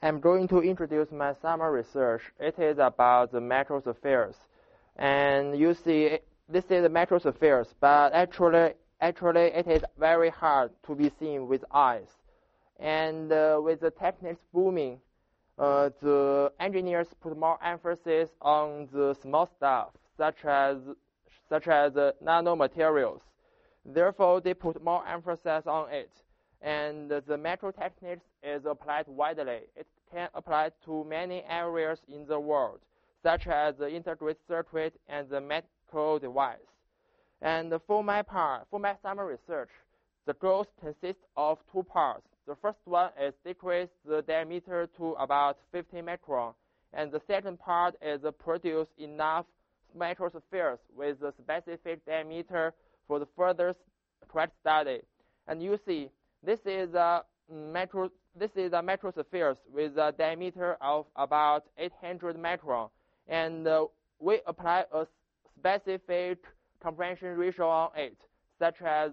I'm going to introduce my summer research. It is about the metrospheres. And you see, this is the metrospheres, but actually it is very hard to be seen with eyes. And with the techniques booming, the engineers put more emphasis on the small stuff, such as nanomaterials. Therefore, they put more emphasis on it. And the metro techniques is applied widely. It can apply to many areas in the world, such as the integrated circuit and the medical device. And for my summer research, the goals consist of two parts. The first one is decrease the diameter to about 50 micron, and the second part is produce enough metrospheres with a specific diameter for the further track study. And you see, this is a metrospheres with a diameter of about 800 micron, and we apply a specific compression ratio on it, such as,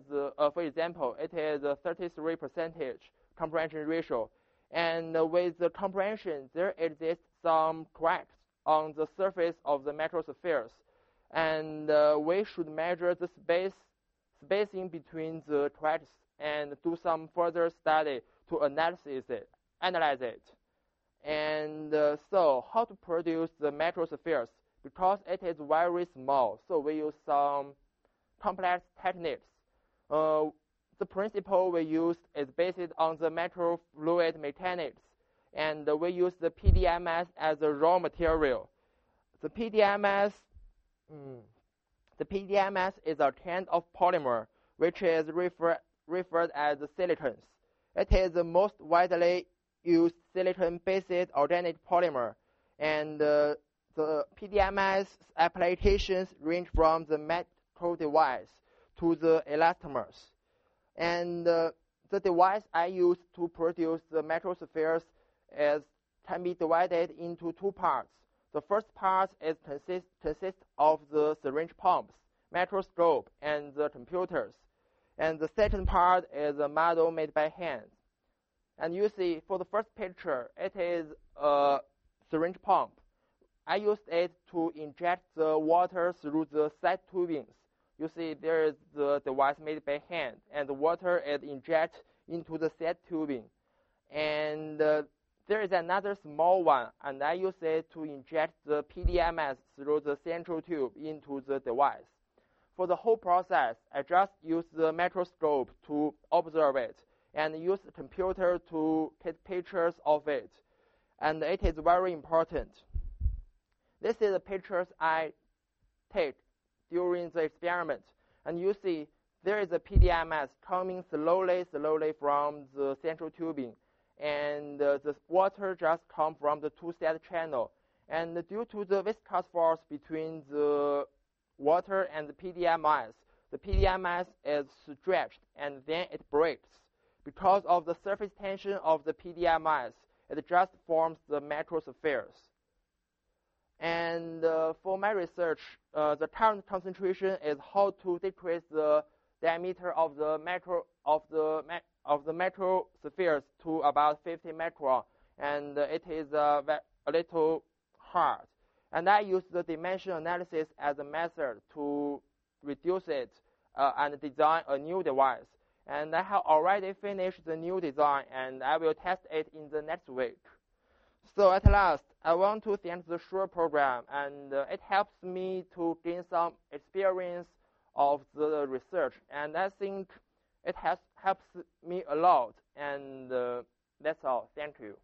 for example, it is a 33% compression ratio. And with the compression, there exists some cracks on the surface of the metrospheres, and we should measure the spacing between the cracks and do some further study to analyze it. And so how to produce the metrospheres? Because it is very small, so we use some complex techniques. The principle we used is based on the microfluid mechanics, and we use the PDMS as a raw material. The PDMS is a kind of polymer which is referred as silicons. It is the most widely used silicon-based organic polymer, and the PDMS applications range from the medical device to the elastomers. And the device I use to produce the metrospheres can be divided into two parts. The first part consists of the syringe pumps, microscope, and the computers. And the second part is a model made by hand. And you see, for the first picture, it is a syringe pump. I used it to inject the water through the side tubings. You see, there is the device made by hand, and the water is injected into the side tubing. And there is another small one, and I use it to inject the PDMS through the central tube into the device. For the whole process, I just use the microscope to observe it, and use the computer to take pictures of it. And it is very important. This is the pictures I take during the experiment. And you see, there is a PDMS coming slowly from the central tubing. And the water just comes from the two-side channel. And due to the viscous force between the water and the PDMS is stretched, and then it breaks. Because of the surface tension of the PDMS, it just forms the metrospheres. And for my research, the current concentration is how to decrease the diameter of the metrospheres to about 50 micron, and it is a little hard. And I use the dimension analysis as a method to reduce it and design a new device. And I have already finished the new design, and I will test it in the next week. So at last, I want to thank the SURE program, and it helps me to gain some experience of the research, and I think it has helps me a lot, and that's all. Thank you.